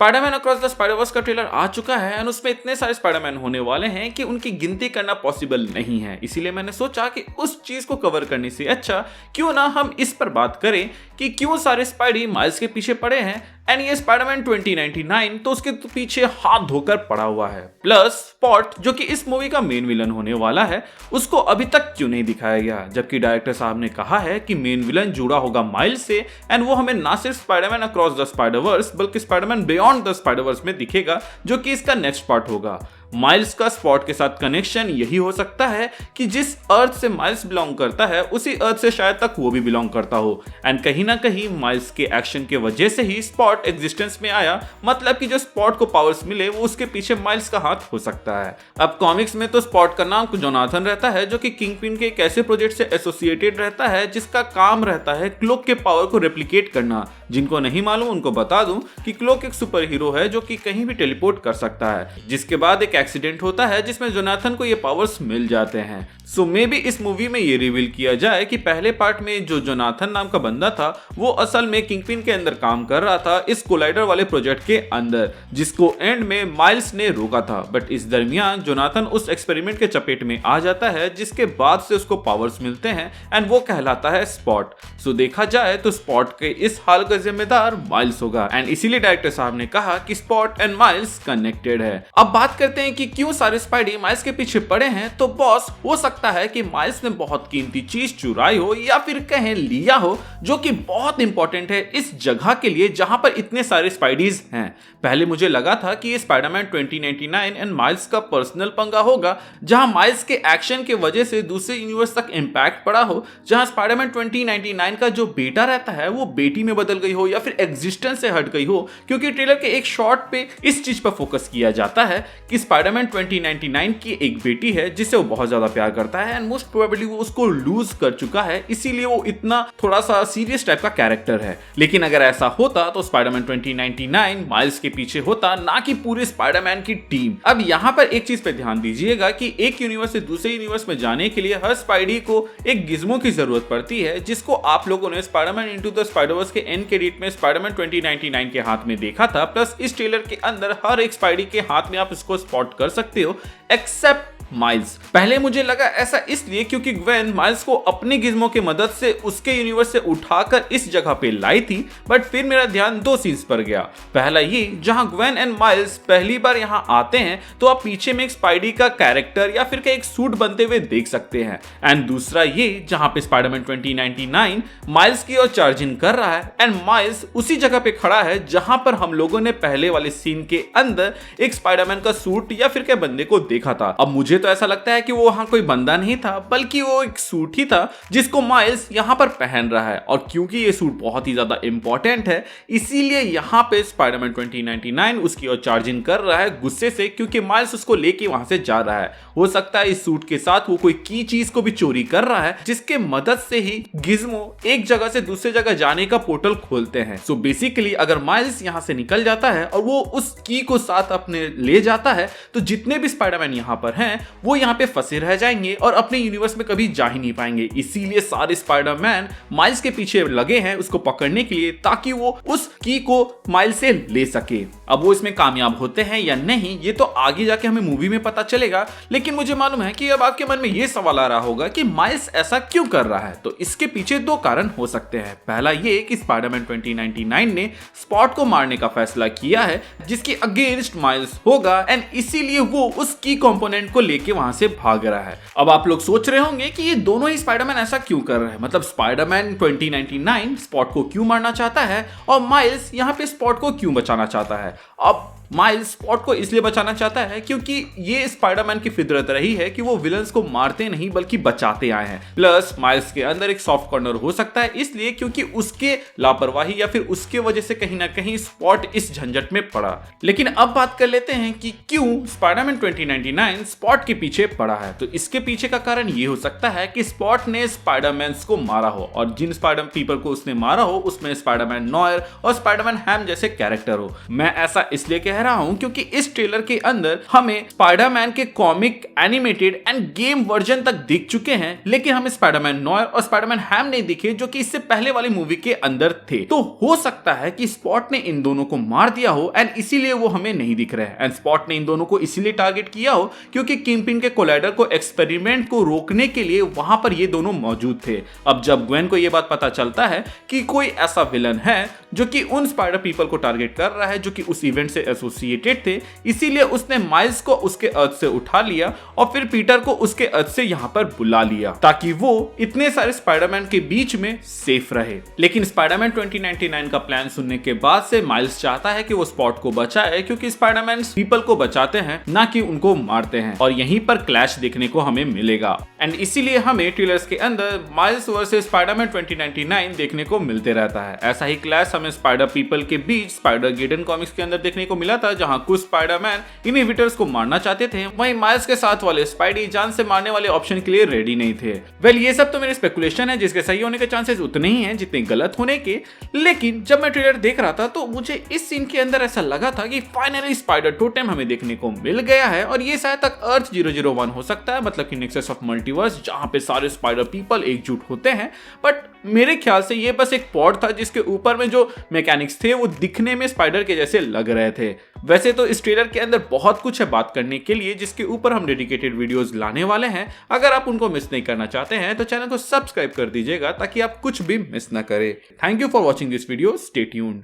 Spiderman across the Spider-Verse का trailer आ चुका है और उसमें इतने सारे स्पाइडरमैन होने वाले हैं कि उनकी गिनती करना पॉसिबल नहीं है। इसीलिए मैंने सोचा कि उस चीज को कवर करने से अच्छा क्यों ना हम इस पर बात करें कि क्यों सारे स्पाइडी माइल्स के पीछे पड़े हैं। एंड ये स्पाइडरमैन 2099 तो उसके पीछे हाथ धोकर पड़ा हुआ है। प्लस स्पॉट जो कि इस मूवी का मेन विलन होने वाला है उसको अभी तक क्यों नहीं दिखाया गया, जबकि डायरेक्टर साहब ने कहा है कि मेन विलन जुड़ा होगा माइल्स से एंड वो हमें ना सिर्फ स्पाइडरमैन अक्रॉस द स्पाइडरवर्स बल्कि स्पाइडरमैन बियॉन्ड द स्पाइडरवर्स में दिखेगा, जो कि इसका नेक्स्ट पार्ट होगा। माइल्स का स्पॉट के साथ कनेक्शन यही हो सकता है कि जिस अर्थ से माइल्स बिलोंग करता है उसी अर्थ से शायद तक वो भी बिलोंग करता हो। एंड कहीं ना कहीं माइल्स के एक्शन के वजह से ही स्पॉट एग्जिस्टेंस में आया, मतलब कि जो स्पॉट को पावर्स मिले वो उसके पीछे माइल्स का हाथ हो सकता है। अब कॉमिक्स में तो स्पॉट का नाम जोनाथन रहता है, जो कि किंगपिन के एक ऐसे प्रोजेक्ट से एसोसिएटेड रहता है जिसका काम रहता है क्लोक के पावर को रेप्लिकेट करना। जिनको नहीं मालूम उनको बता दूं कि क्लोक एक सुपर हीरो है जो कि कहीं भी टेलीपोर्ट कर सकता है, जिसके बाद एक एक्सीडेंट होता है जिसमें जोनाथन को ये पावर्स मिल जाते हैं। सो मे बी इस मूवी में ये रिवील किया जाए कि पहले पार्ट में जो जोनाथन नाम का बंदा था वो असल में किंगपिन के अंदर काम कर रहा था इस कोलाइडर वाले प्रोजेक्ट के अंदर, जिसको एंड में माइल्स ने रोका था। बट इस दरमियान जोनाथन उस एक्सपेरिमेंट के चपेट में आ जाता है जिसके बाद से उसको पावर्स मिलते हैं एंड वो कहलाता है स्पॉट। सो देखा जाए तो स्पॉट के इस हाल का जिम्मेदार माइल्स होगा एंड इसीलिए डायरेक्टर साहब ने कहा कि स्पॉट एंड माइल्स कनेक्टेड है। अब बात करते हैं कि क्यों सारे स्पाइडी माइल्स के पीछे पड़े हैं। तो बॉस हो सकता है कि माइल्स ने बहुत कीमती चीज चुराई हो या फिर कहें लिया हो, जो कि बहुत इंपॉर्टेंट है इस जगह के लिए जहां पर इतने सारे स्पाइडीज हैं। पहले मुझे लगा था कि ये स्पाइडरमैन 2099 एंड माइल्स का पर्सनल पंगा होगा, जहां माइल्स के एक्शन के वजह से दूसरे यूनिवर्स तक इंपैक्ट पड़ा हो, जहां स्पाइडरमैन 2099 का जो बेटा रहता है वो बेटी में बदल गई हो या फिर एग्जिस्टेंस से हट गई हो, क्योंकि ट्रेलर के एक शॉट पे इस चीज पर फोकस किया जाता है कि स्पाइडरमैन 2099 की एक बेटी है जिसे वो बहुत ज्यादा प्यार करता है एंड मोस्ट प्रोबेबली वो उसको लूज कर चुका है, इसीलिए वो इतना थोड़ा सा सीरियस टाइप का कैरेक्टर है। लेकिन अगर ऐसा होता तो स्पाइडरमैन 2099 माइल्स के पीछे होता, ना कि पूरे स्पाइडरमैन की टीम। अब यहाँ पर एक चीज पे ध्यान दीजिएगा कि एक यूनिवर्स से दूसरे यूनिवर्स में जाने के लिए हर स्पाइडी को एक गिज्मो की जरूरत पड़ती है, जिसको आप लोगों ने स्पाइडरमैन इनटू द स्पाइडरवर्स के एंड क्रेडिट में स्पाइडरमैन 2099 के हाथ में देखा था। प्लस इस ट्रेलर के अंदर हर एक स्पाइडी के हाथ में आप इसको स्पॉट कर सकते हो एक्सेप्ट माइल्स। पहले मुझे लगा ऐसा इसलिए क्योंकि ग्वेन माइल्स को अपनी गिज्मो की मदद से उसके यूनिवर्स से उठाकर इस जगह पे लाई थी। बट फिर मेरा ध्यान दो सीन्स पर गया। पहला ये जहां ग्वेन एंड माइल्स पहली बार यहां आते हैं तो आप पीछे में एक स्पाइडी का कैरेक्टर या फिर एक सूट बनते हुए देख सकते हैं। एंड दूसरा ये जहां पे स्पाइडरमैन 2099 माइल्स की ओर चार्जिंग कर रहा है एंड माइल्स उसी जगह पे खड़ा है जहां पर हम लोगों ने पहले वाले सीन के अंदर एक स्पाइडरमैन का सूट या फिर के बंदे को देखा था। अब मुझे तो ऐसा लगता है कि वो वहां कोई बंदा नहीं था बल्कि वो एक सूट ही था जिसको माइल्स यहां पर पहन रहा है। और क्योंकि ये सूट बहुत ही ज्यादा इंपॉर्टेंट है इसीलिए यहां पे स्पाइडरमैन 2099 उसकी ओर चार्जिंग कर रहा है गुस्से से, क्योंकि माइल्स उसको लेके वहां से जा रहा है। हो सकता है इस सूट के साथ वो कोई की चीज को भी चोरी कर रहा है जिसके मदद से ही गिज्मो एक जगह से दूसरे जगह जाने का पोर्टल खोलते हैं। सो बेसिकली अगर माइल्स यहां से निकल जाता है और वो उस की को साथ अपने ले जाता है तो जितने भी स्पाइडरमैन यहां पर हैं वो यहाँ पे फंसे रह जाएंगे और अपने यूनिवर्स में कभी जा ही नहीं पाएंगे। इसीलिए सारे स्पाइडरमैन माइल्स के पीछे लगे हैं उसको पकड़ने के लिए, ताकि वो उस की को माइल्स से ले सके। अब वो इसमें कामयाब होते हैं या नहीं ये तो आगे जाके हमें मूवी में पता चलेगा, लेकिन मुझे मालूम है कि अब आपके मन में ये सवाल आ रहा होगा कि माइल्स ऐसा क्यों कर रहा है। तो इसके पीछे दो कारण हो सकते हैं। पहला ये कि स्पाइडरमैन 2099 ने स्पॉट को मारने का फैसला किया है जिसके अगेंस्ट माइल्स होगा एंड इसीलिए वो उस की कंपोनेंट को लेके वहां से भाग रहा है। अब आप लोग सोच रहे होंगे कि ये दोनों ही स्पाइडरमैन ऐसा क्यों कर रहे हैं, मतलब स्पाइडरमैन 2099 स्पॉट को क्यों मारना चाहता है और माइल्स यहाँ पे स्पॉट को क्यों बचाना चाहता है। अब माइल्स स्पॉट को इसलिए बचाना चाहता है क्योंकि ये स्पाइडरमैन की फितरत रही है कि वो विलन्स को मारते नहीं बल्कि बचाते आए हैं। प्लस माइल्स के अंदर एक सॉफ्ट कॉर्नर हो सकता है इसलिए क्योंकि उसके लापरवाही या फिर उसके वजह से कहीं ना कहीं स्पॉट इस झंझट में पड़ा। लेकिन अब बात कर लेते हैं कि क्यों स्पाइडरमैन 2099 स्पॉट के पीछे पड़ा है। तो इसके पीछे का कारण ये हो सकता है कि स्पॉट ने स्पाइडरमैन को मारा हो और जिन स्पाइडर पीपल को उसने मारा हो उसमें स्पाइडरमैन नॉयर और स्पाइडरमैन हैम जैसे कैरेक्टर हो। मैं ऐसा इसलिए कह कह रहा हूं क्योंकि इस ट्रेलर के अंदर हमें स्पाइडरमैन के comic, animated end game version तक दिख चुके हैं, लेकिन हमें स्पाइडरमैन नॉयर और स्पाइडरमैन हैम नहीं दिखे जो कि इससे पहले वाली मूवी के अंदर थे। तो हो सकता है कि स्पॉट ने इन दोनों को मार दिया हो एंड इसीलिए वो हमें नहीं दिख रहे हैं। एंड स्पॉट ने इन दोनों को इसीलिए टारगेट किया हो क्योंकि किंगपिन के कोलाइडर को एक्सपेरिमेंट को रोकने के लिए वहां पर ये दोनों मौजूद थे। अब जब ग्वेन को यह बात पता चलता है कि कोई ऐसा विलन है जो कि उन स्पाइडर पीपल को टारगेट कर रहा है जो कि उस इवेंट से एसोसिएटेड थे, इसीलिए उसने माइल्स को उसके अर्थ से उठा लिया और फिर पीटर को उसके अर्थ से यहां पर बुला लिया ताकि वो इतने सारे स्पाइडरमैन के बीच में सेफ रहे। लेकिन स्पाइडरमैन 2099 का प्लान सुनने के बाद से माइल्स चाहता है कि वो स्पॉट को बचाए क्योंकि स्पाइडरमैन पीपल को बचाते हैं ना कि उनको मारते हैं, और यहीं पर क्लैश देखने को हमें मिलेगा। एंड इसीलिए हमें ट्रेलर्स के अंदर माइल्स वर्सेस स्पाइडरमैन 2099 देखने को मिलते रहता है। ऐसा ही क्लैश हमें स्पाइडर पीपल के बीच स्पाइडर गेडन कॉमिक्स के अंदर देखने को मिला था, जहां कुछ स्पाइडरमैन इनहिबिटर्स को मारना चाहते थे, वहीं माइल्स के साथ वाले स्पाइडी जान से मारने वाले ऑप्शन के लिए रेडी नहीं थे। वेल ये सब तो मेरे स्पेकुलेशन है जिसके सही होने के चांसेस उतने ही हैं जितने गलत होने के। लेकिन जब मैं ट्रेलर देख रहा था तो मुझे इस सीन के अंदर ऐसा लगा था कि फाइनली स्पाइडर टोटेम हमें देखने को मिल गया है और ये शायद तक अर्थ 001 हो सकता है, मतलब कि नेक्सस ऑफ मल्टीवर्स, जहां पे सारे स्पाइडर पीपल एकजुट होते हैं। बट मेरे ख्याल से ये बस एक पॉड था जिसके ऊपर में जो मैकेनिक्स थे वो दिखने में स्पाइडर के जैसे लग रहे थे। वैसे तो इस ट्रेलर के अंदर बहुत कुछ है बात करने के लिए जिसके ऊपर हम डेडिकेटेड वीडियोस लाने वाले हैं। अगर आप उनको मिस नहीं करना चाहते हैं तो चैनल को सब्सक्राइब कर दीजिएगा ताकि आप कुछ भी मिस ना करें। Thank you for watching this video, stay tuned.